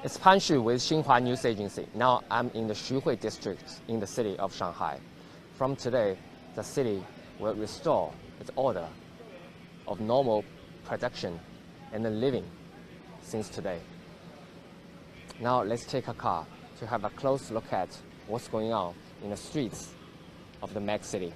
It's Panshu with Xinhua News Agency. Now I'm in the Xuhui district in the city of Shanghai. From today, the city will restore its order of normal production and living since today. Now let's take a car to have a close look at what's going on in the streets of the Meg City.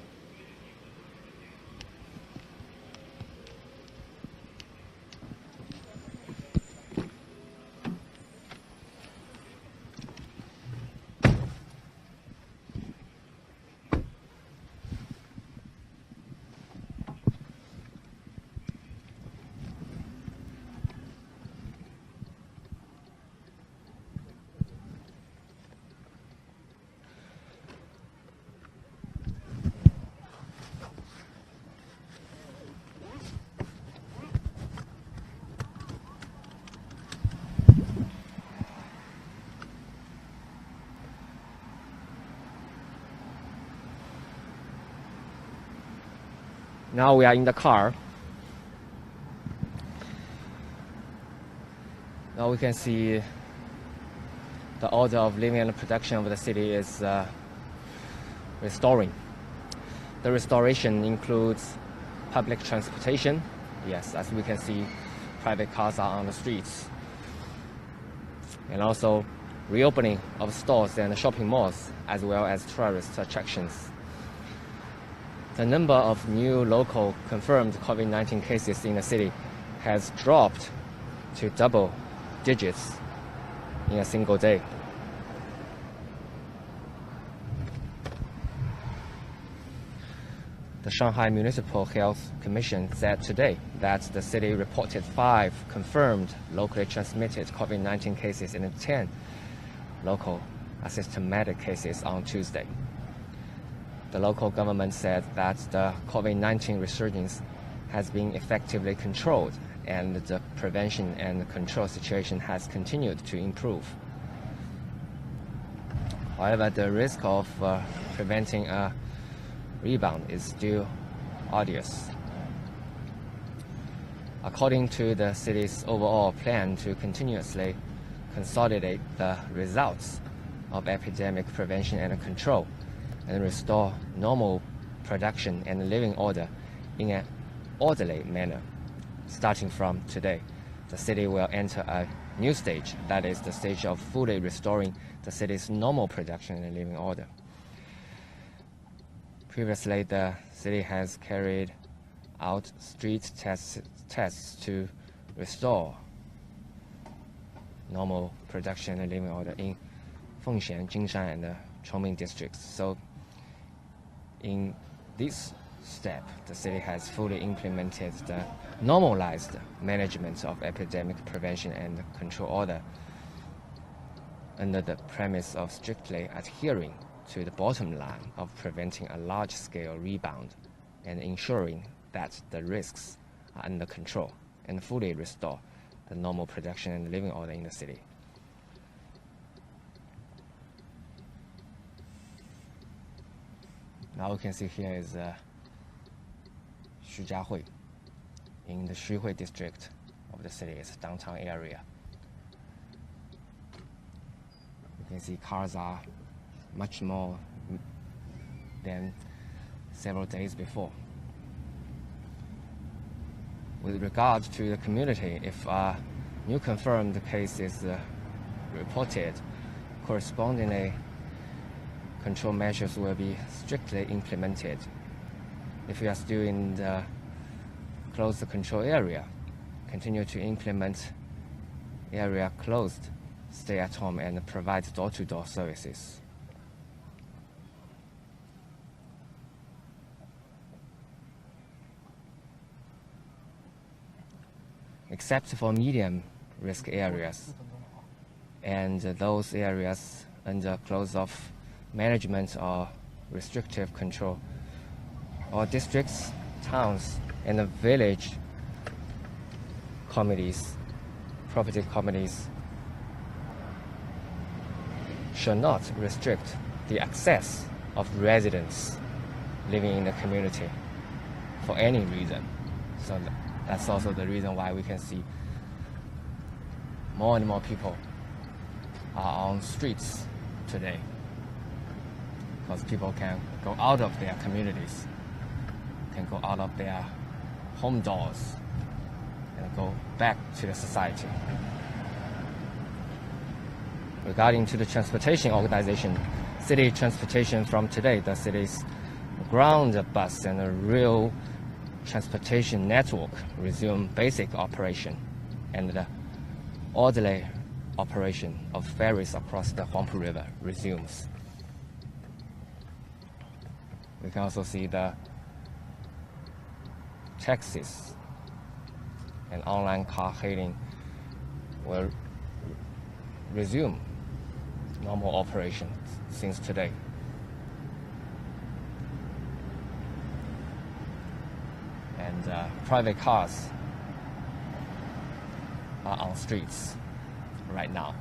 Now we are in the car. Now we can see the order of living and production of the city is restoring. The restoration includes public transportation. Yes, as we can see, private cars are on the streets. And also reopening of stores and shopping malls, as well as tourist attractions. The number of new local confirmed COVID-19 cases in the city has dropped to double digits in a single day. The Shanghai Municipal Health Commission said today that the city reported 5 confirmed locally transmitted COVID-19 cases and 10 local asymptomatic cases on Tuesday. The local government said that the COVID-19 resurgence has been effectively controlled and the prevention and control situation has continued to improve. However, the risk of preventing a rebound is still obvious. According to the city's overall plan to continuously consolidate the results of epidemic prevention and control, and restore normal production and living order in an orderly manner. Starting from today, the city will enter a new stage, that is the stage of fully restoring the city's normal production and living order. Previously, the city has carried out street tests to restore normal production and living order in Fengshan, Jingshan, and Chongming districts. So in this step, the city has fully implemented the normalized management of epidemic prevention and control order under the premise of strictly adhering to the bottom line of preventing a large-scale rebound and ensuring that the risks are under control and fully restore the normal production and living order in the city. Now we can see here is Xujiahui in the Xuhui district of the city. It's a downtown area. You can see cars are much more than several days before. With regard to the community, if a new confirmed case is reported, correspondingly control measures will be strictly implemented. If you are still in the closed control area, continue to implement area closed, stay at home, and provide door-to-door services. Except for medium risk areas and those areas under close-off management or restrictive control, or districts, towns, and the village committees, property committees should not restrict the access of residents living in the community for any reason. So that's also the reason why we can see more and more people are on streets today, because people can go out of their communities, can go out of their home doors and go back to the society. Regarding to the transportation organization, city transportation from today, the city's ground bus and a rail transportation network resume basic operation, and the orderly operation of ferries across the Huangpu River resumes. We can also see the taxis and online car hailing will resume normal operations since today. And private cars are on streets right now.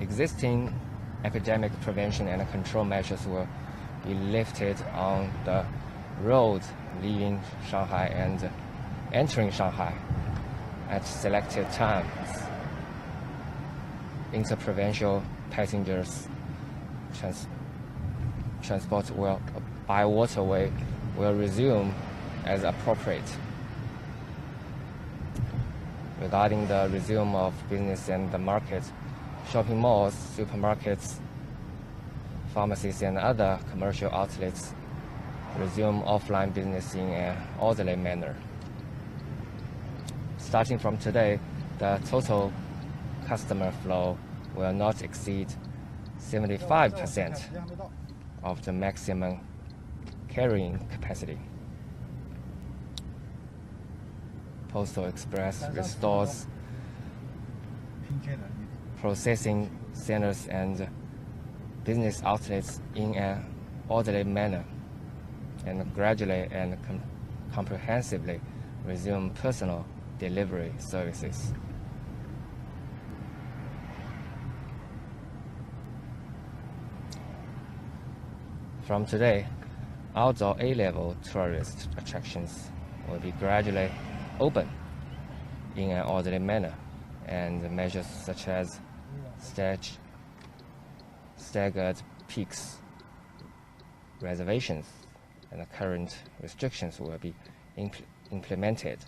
Existing epidemic prevention and control measures will be lifted on the road leaving Shanghai and entering Shanghai at selected times. Interprovincial passengers transport by waterway will resume as appropriate. Regarding the resume of business and the market, shopping malls, supermarkets, pharmacies, and other commercial outlets resume offline business in an orderly manner. Starting from today, the total customer flow will not exceed 75% of the maximum carrying capacity. Postal Express restores processing centers and business outlets in an orderly manner, and gradually and comprehensively resume personal delivery services. From today, outdoor A-level tourist attractions will be gradually open in an orderly manner, and measures such as staggered peaks reservations and the current restrictions will be implemented,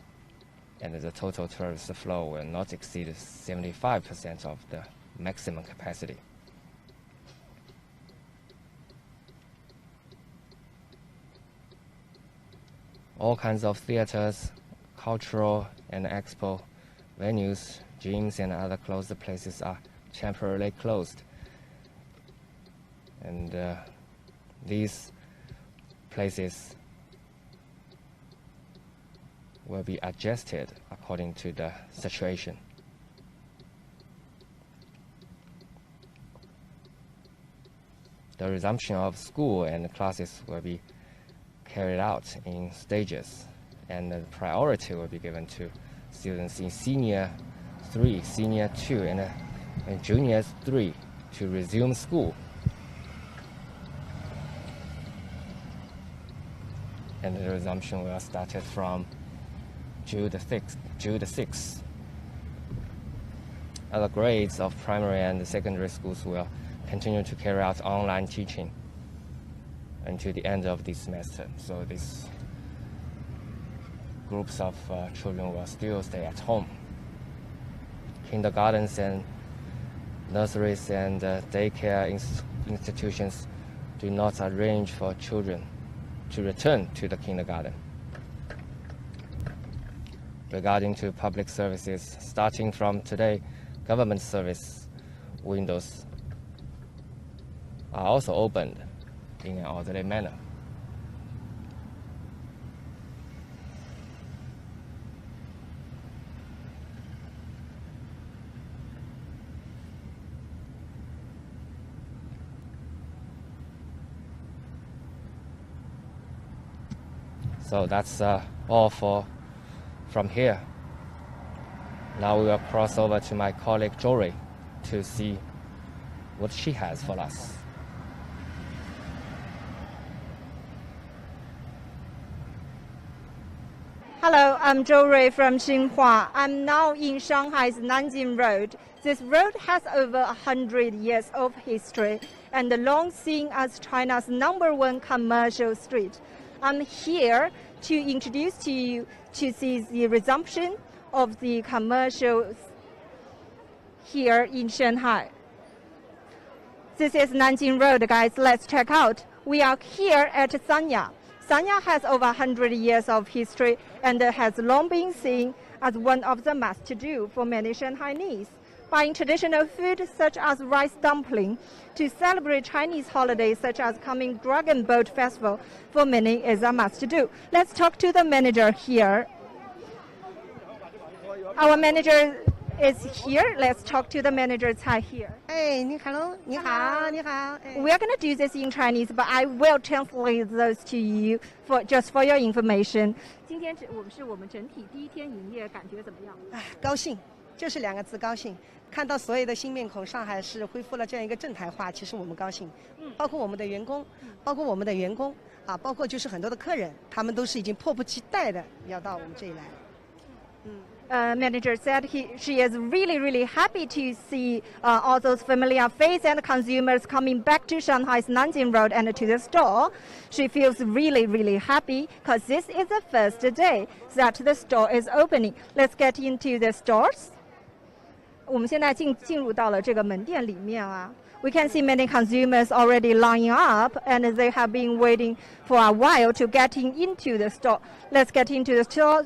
and the total tourist flow will not exceed 75% of the maximum capacity. All kinds of theaters, cultural and expo venues, gyms, and other closed places are temporarily closed. And these places will be adjusted according to the situation. The resumption of school and classes will be carried out in stages, and the priority will be given to students in Senior 3, Senior 2, and Junior 3 to resume school. And the resumption will start from June the 6th. Other grades of primary and secondary schools will continue to carry out online teaching until the end of this semester. So these groups of children will still stay at home. Kindergartens and nurseries and daycare institutions do not arrange for children to return to the kindergarten. Regarding to public services, starting from today, government service windows are also opened in an orderly manner. So that's all from here. Now we will cross over to my colleague Jory to see what she has for us. Hello, I'm Zhou Rui from Xinhua. I'm now in Shanghai's Nanjing Road. This road has over 100 years of history and long seen as China's #1 commercial street. I'm here to introduce to you to see the resumption of the commercials here in Shanghai. This is Nanjing Road, guys. Let's check out. We are here at Sanya. Sanya has over 100 years of history and has long been seen as one of the must-do for many Shanghainese. Buying traditional food such as rice dumpling to celebrate Chinese holidays such as coming Dragon Boat Festival for many is a must-do. Let's talk to the manager here. Our manager is here. Let's talk to the manager Cai here. Hey, 你好，你好，你好。 We are going to do this in Chinese, but I will translate those to you for your information. 今天我们整体第一天营业，感觉怎么样？高兴，就是2个字，高兴。看到所有的新面孔，上海市恢复了这样一个正台化，其实我们高兴。包括我们的员工，包括就是很多的客人，他们都是已经迫不及待的要到我们这里来。Manager said she is really happy to see all those familiar faces and consumers coming back to Shanghai's Nanjing Road and to the store. She feels really happy because this is the first day that the store is opening. Let's get into the stores. 我们现在进入到了这个门店里面啊。We can see many consumers already lining up and they have been waiting for a while to getting into the store. Let's get into the store.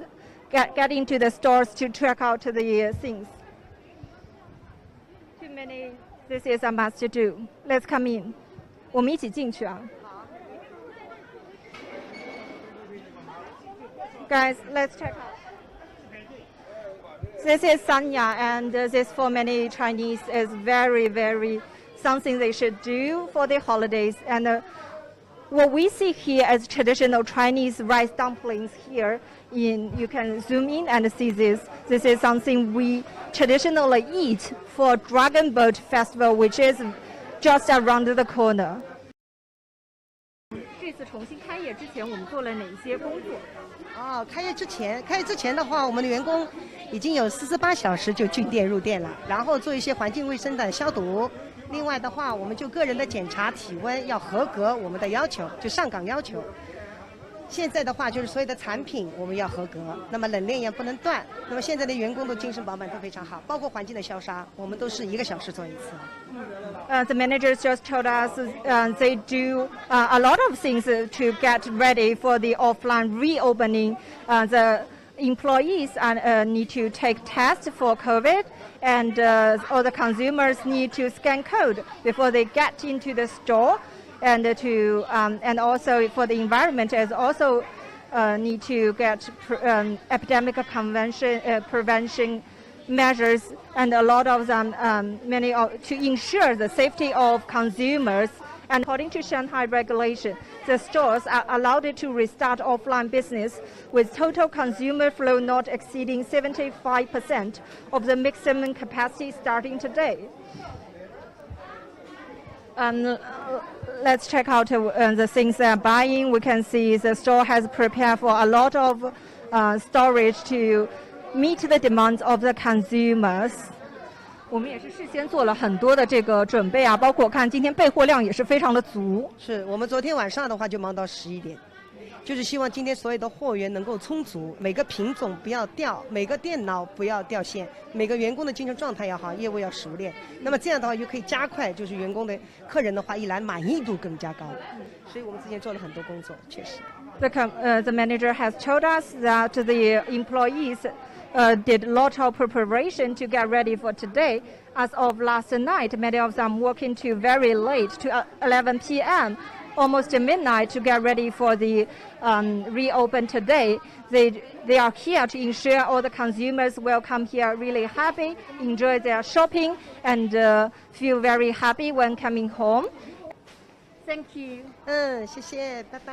Get into the stores to check out the things. Too many. This is a must do. Let's come in. 我们一起进去啊。Guys, let's check out. This is Sanya, and this for many Chinese is very something they should do for the holidays. And what we see here as traditional Chinese rice dumplings here. You can zoom in and see this. This is something we traditionally eat for Dragon Boat Festival, which is just around the corner. 这次重新开业之前，我们做了哪些工作？开业之前的话，我们的员工已经有48小时就进店入店了，然后做一些环境卫生的消毒。另外的话，我们就个人的检查体温要合格，我们的要求就上岗要求。现在的话就是所有的产品我们要合格，那么冷链也不能断。那么现在的员工的精神饱满都非常好，包括环境的消杀，我们都是1个小时做一次。The managers just told us they do a lot of things to get ready for the offline reopening. The employees need to take tests for COVID, and all the consumers need to scan code before they get into the store. And also for the environment as also need to get epidemic prevention measures, and a lot of them to ensure the safety of consumers. And according to Shanghai regulation, the stores are allowed to restart offline business with total consumer flow not exceeding 75% of the maximum capacity starting today. Let's check out the things they're buying. We can see the store has prepared for a lot of storage to meet the demands of the consumers. 我们也是事先做了很多的这个准备啊，包括看今天备货量也是非常的足。是我们昨天晚上的话就忙到11点。就是希望今天所有的货源能够充足，每个品种不要掉，每个电脑不要掉线，每个员工的精神状态要好，业务要熟练。那么这样的话就可以加快，就是员工的客人的话一来满意度更加高。所以我们之前做了很多工作，确实。The manager has told us that the employees did a lot of preparation to get ready for today. As of last night, many of them working to very late, to 11 p.m. almost midnight to get ready for the reopen today. They are here to ensure all the consumers will come here really happy, enjoy their shopping, and feel very happy when coming home. Thank you. 谢谢，拜拜。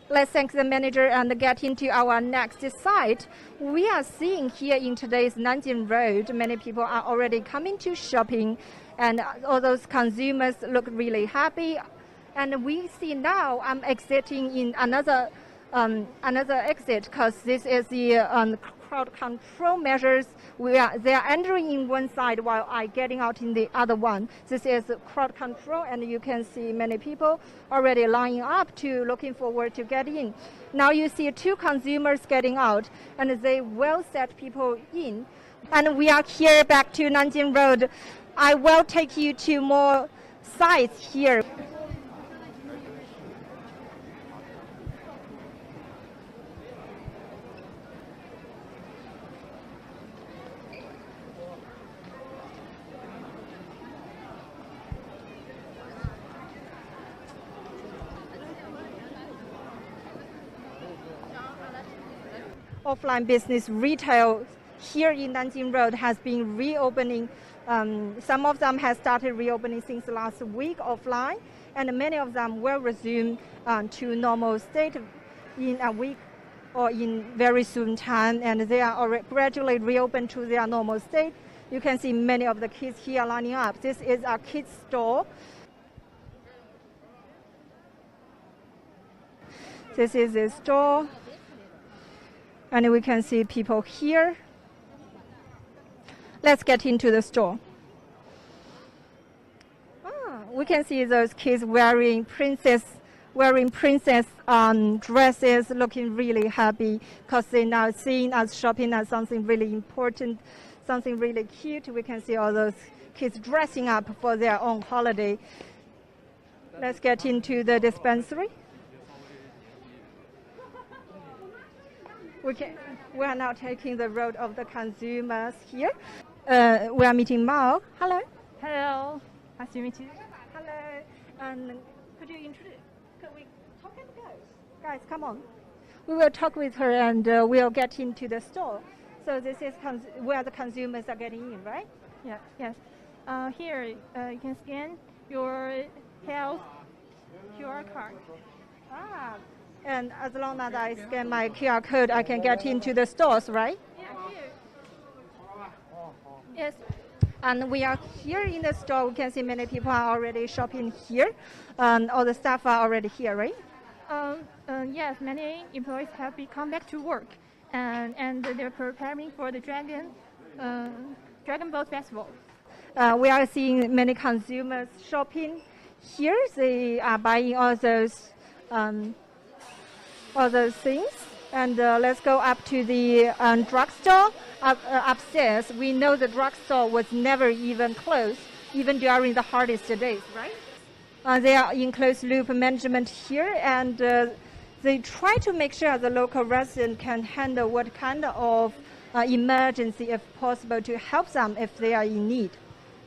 Let's thank the manager and get into our next site. We are seeing here in today's Nanjing Road, many people are already coming to shopping, and all those consumers look really happy. And we see now I'm exiting in another another exit because this is the crowd control measures. They are entering in one side while I getting out in the other one. This is crowd control, and you can see many people already lining up to looking forward to get in. Now you see two consumers getting out, and they will set people in. And we are here back to Nanjing Road. I will take you to more sites here. Offline business retail here in Nanjing Road has been reopening. Some of them have started reopening since last week offline, and many of them will resume to normal state in a week or in very soon time, and they are already gradually reopened to their normal state. You can see many of the kids here lining up. This is our kids store. This is the store. And we can see people here. Let's get into the store. We can see those kids wearing princess dresses, looking really happy because they now seeing us shopping as something really important, something really cute. We can see all those kids dressing up for their own holiday. Let's get into the dispensary. We are now taking the road of the consumers here. We are meeting Mao. Hello. Hello. Nice to meet you. Hello. And could you introduce? Could we talk and go? Guys, come on. We will talk with her and we'll get into the store. So this is where the consumers are getting in, right? Yeah. Yes. Here you can scan your health QR card. And as long as I scan my QR code, I can get into the stores, right? Yeah, here. Yes. And we are here in the store. We can see many people are already shopping here. All the staff are already here, right? Yes, many employees have come back to work, and they're preparing for the Dragon Boat Festival. We are seeing many consumers shopping here. They are buying all those things. And let's go up to the drugstore upstairs. We know the drugstore was never even closed, even during the hardest days, right? They are in closed loop management here, and they try to make sure the local resident can handle what kind of emergency, if possible, to help them if they are in need.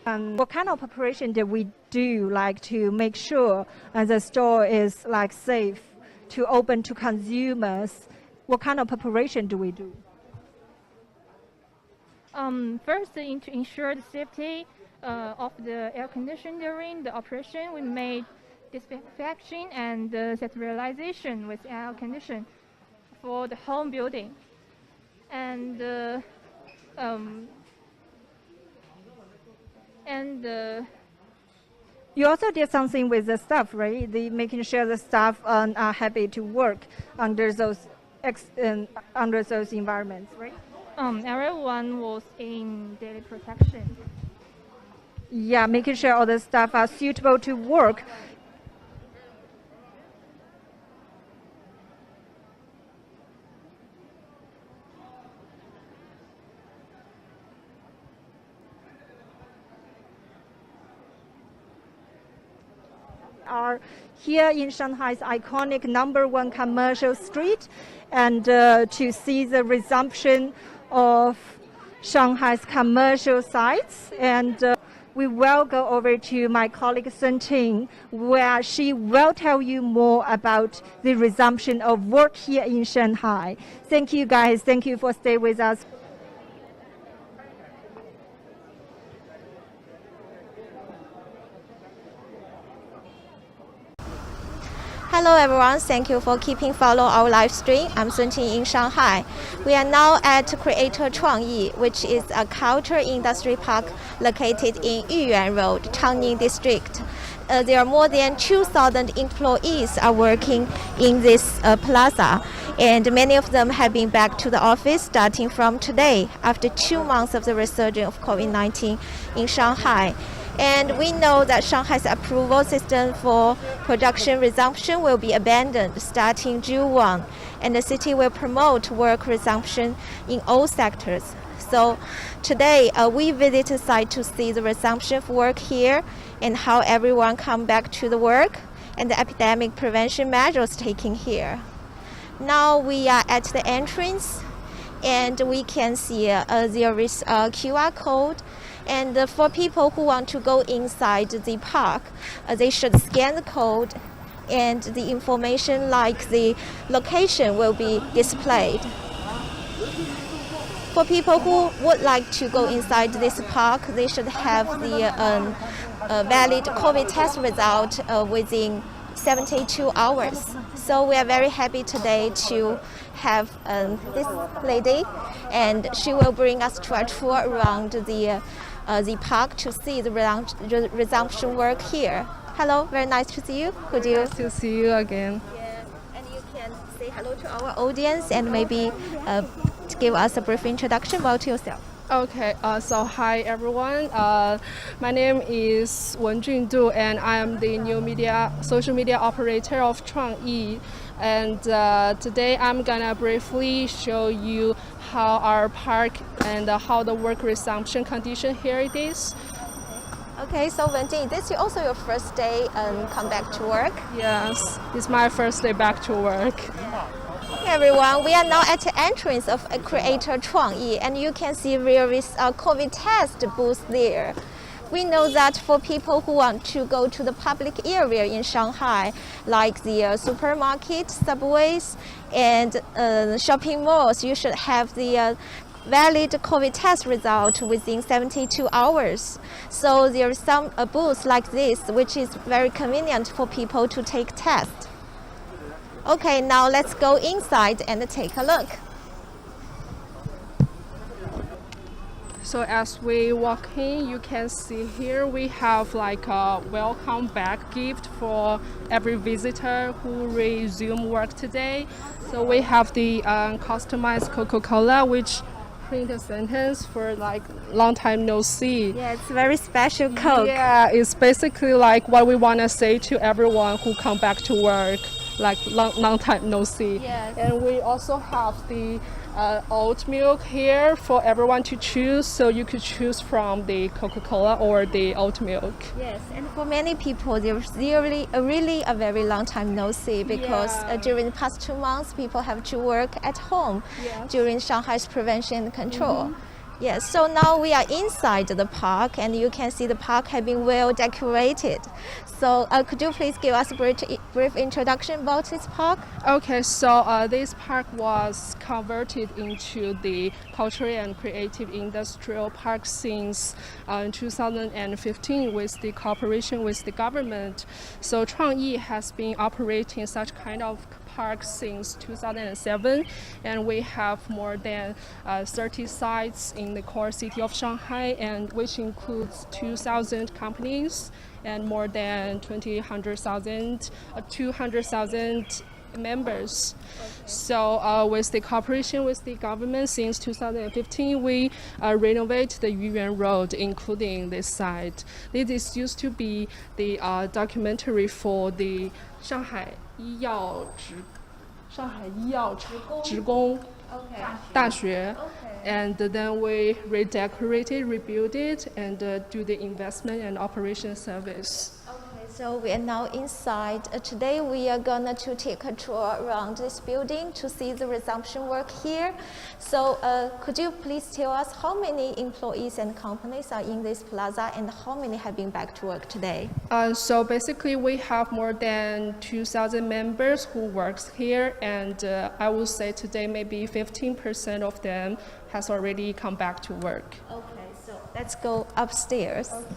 What kind of preparation did we do, like to make sure the store is like safe to open to consumers? What kind of preparation do we do? First, to ensure the safety of the air conditioning during the operation, we made disinfection and sterilization with air conditioning for the whole building. And you also did something with the staff, right? Making sure the staff are happy to work under those environments, right? Everyone was in daily protection. Yeah, making sure all the staff are suitable to work. Are here in Shanghai's iconic #1 commercial street, and to see the resumption of Shanghai's commercial sites. And we will go over to my colleague Sun Ting, where she will tell you more about the resumption of work here in Shanghai. Thank you, guys. Thank you for staying with us. Hello everyone, thank you for follow our live stream. I'm Sun Ting in Shanghai. We are now at Creator Chuangyi, which is a culture industry park located in Yuyuan Road, Changning District. there are more than 2,000 employees are working in this plaza, and many of them have been back to the office starting from today after 2 months of the resurgence of COVID-19 in Shanghai. And we know that Shanghai's approval system for production resumption will be abandoned starting June 1, and the city will promote work resumption in all sectors. So today we visit the site to see the resumption of work here and how everyone come back to the work and the epidemic prevention measures taken here. Now we are at the entrance, and we can see there is a QR code. And for people who want to go inside the park, they should scan the code, and the information like the location will be displayed. For people who would like to go inside this park, they should have the valid COVID test result within 72 hours. So we are very happy today to have this lady, and she will bring us to a tour around the park to see the resumption work here. Hello, very nice to see you. Could you? Nice to see you again. Yeah, and you can say hello to our audience and maybe give us a brief introduction about yourself. Okay, so hi everyone. My name is Wen Jundu, and I am the new social media operator of Chuangyi. And today I'm gonna briefly show you how our park and how the work resumption condition here it is. Okay, so Wenjing, is this also your first day come back to work? Yes, it's my first day back to work. Hey everyone, we are now at the entrance of Creator Chuangyi, and you can see there is a COVID test booth there. We know that for people who want to go to the public area in Shanghai, like the supermarkets, subways, and shopping malls, you should have the valid COVID test result within 72 hours. So there is some booths like this, which is very convenient for people to take tests. Okay, now let's go inside and take a look. So as we walk in, you can see here we have like a welcome back gift for every visitor who resume work today. So we have the customized Coca-Cola, which print a sentence for like long time no see. Yeah, it's very special Coke. Yeah, it's basically like what we want to say to everyone who come back to work, like long time no see. Yes. And we also have the oat milk here for everyone to choose, so you could choose from the Coca-Cola or the oat milk. Yes, and for many people, there's really a very long time no see because during the past 2 months, people have to work at home during Shanghai's prevention and control. Yes, so now we are inside the park, and you can see the park has been well decorated. So could you please give us a brief introduction about this park? Okay, so this park was converted into the cultural and creative industrial park since 2015 with the cooperation with the government. So Chuangyi has been operating such kind of park since 2007, and we have more than 30 sites in the core city of Shanghai, and which includes 2,000 companies and more than 200,000 members. So with the cooperation with the government since 2015, we renovate the Yuan Road, including this site. This used to be the documentary for the Shanghai 医药职工大学. And then we redecorate it, rebuild it, and do the investment and operation service. So we are now inside. Today we are going to take a tour around this building to see the resumption work here. So could you please tell us how many employees and companies are in this plaza and how many have been back to work today? So basically we have more than 2,000 members who works here, and I would say today maybe 15% of them has already come back to work. Okay, so let's go upstairs. Okay.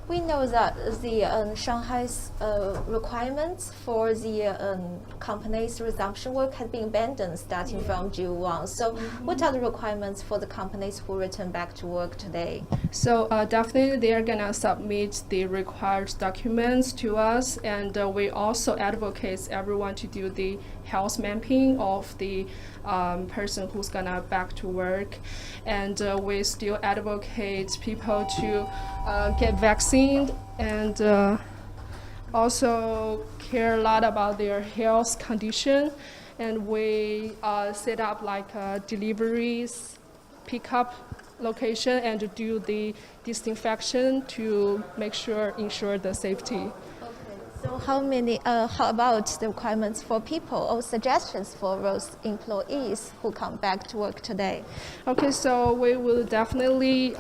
We know that the Shanghai's requirements for the company's resumption work has been abandoned starting from June 1. So what are the requirements for the companies who return back to work today? So definitely they are gonna submit the required documents to us, and we also advocate everyone to do the health mapping of the person who's gonna back to work, and we still advocate people to get vaccinated and also care a lot about their health condition, and we set up like deliveries, pickup location, and to do the disinfection to ensure the safety. So how about the requirements for people or suggestions for those employees who come back to work today? Okay, so we will definitely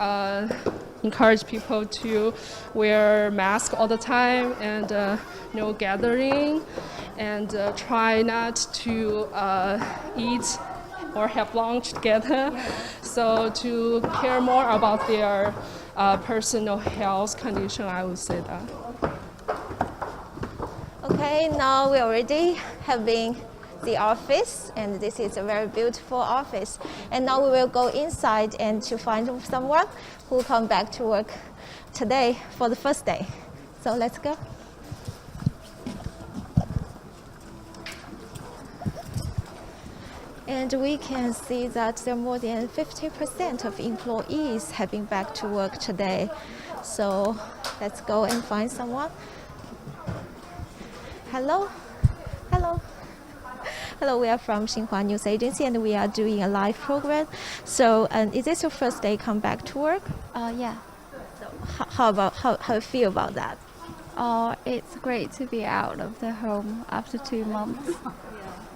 encourage people to wear masks all the time, and no gathering, and try not to eat or have lunch together. So to care more about their personal health condition, I would say that. Okay, now we already have been the office, and this is a very beautiful office. And now we will go inside and to find someone who will come back to work today for the first day. So let's go. And we can see that there are more than 50% of employees have been back to work today. So let's go and find someone. Hello. Hello. Hello, we are from Xinhua News Agency, and we are doing a live program. So, is this your first day come back to work? Yeah. So how you feel about that? It's great to be out of the home after 2 months.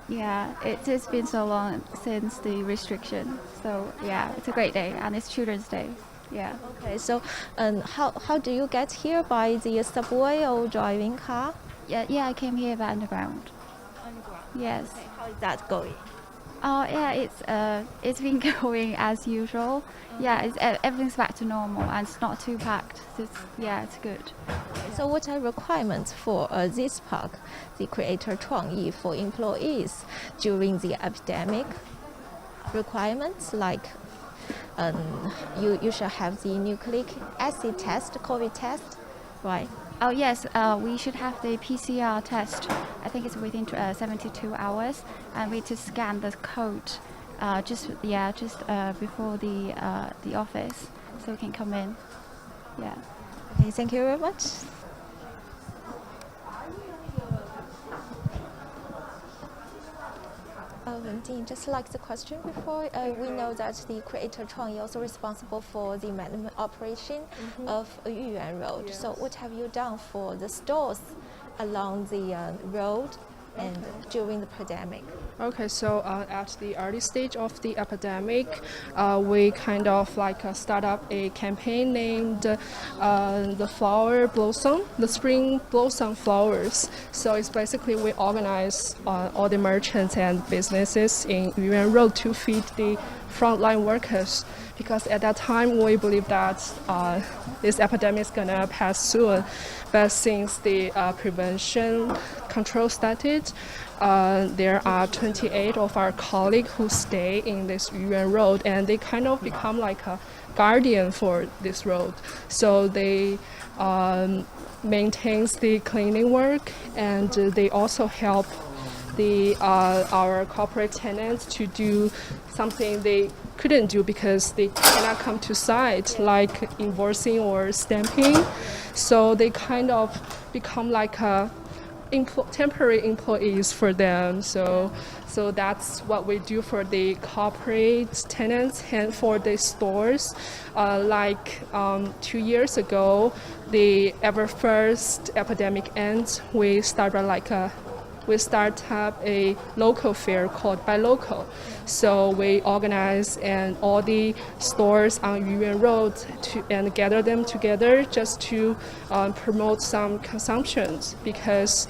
Yeah, it's been so long since the restriction. So yeah, it's a great day, and it's Children's Day. Yeah. Okay, so how do you get here, by the subway or driving car? Yeah, I came here by underground. Underground. Yes. Okay, how is that going? Yeah, it's been going as usual. Yeah, everything's back to normal, and it's not too packed. It's good. So what are requirements for this park, the Creator 创意, for employees during the epidemic? Requirements like you should have the nucleic acid test, COVID test, right? Oh yes, we should have the PCR test. I think it's within 72 hours, and we need to scan the code just before the office, so we can come in. Yeah. Okay, thank you very much. Dean, just like the question before, we know that the Creator 创意 also responsible for the management operation of Yuyuan Road. Yeah. So what have you done for the stores along the road and during the pandemic? Okay, so at the early stage of the epidemic, we kind of start up a campaign named the Flower Blossom, the Spring Blossom Flowers. So it's basically we organize all the merchants and businesses in Yuyuan Road to feed the frontline workers, because at that time we believe that this epidemic is gonna pass soon. But since the prevention control started, there are 28 of our colleagues who stay in this Yuyuan Road, and they kind of become like a guardian for this road. So they maintains the cleaning work, and they also help our corporate tenants to do something they couldn't do because they cannot come to site, like invoicing or stamping. So they kind of become like a temporary employees for them. So that's what we do for the corporate tenants and for the stores. 2 years ago, the ever first epidemic ends, we start up a local fair called Buy Local. So we organize and all the stores on Yuyuan Road and gather them together just to promote some consumptions, because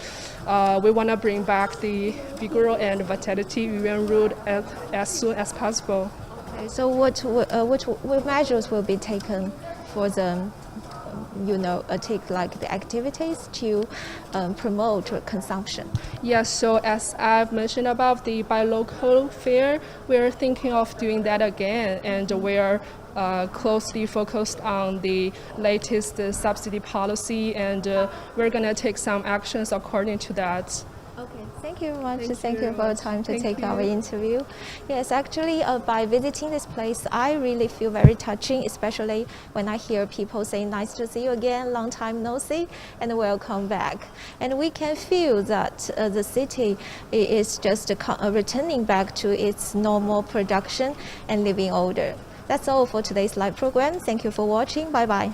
we want to bring back the vigor and vitality Yuyuan Road as soon as possible. Okay, so what measures will be taken for the take like the activities to promote consumption? Yes, so as I've mentioned about the buy local fair, we're thinking of doing that again, and we're closely focused on the latest subsidy policy, and we're going to take some actions according to that. Okay, thank you very much. Thank you For your time to Thank take you. our interview. Yes, actually, by visiting this place, I really feel very touching, especially when I hear people say, "Nice to see you again, long time no see, and welcome back." And we can feel that the city is just returning back to its normal production and living order. That's all for today's live program. Thank you for watching. Bye bye.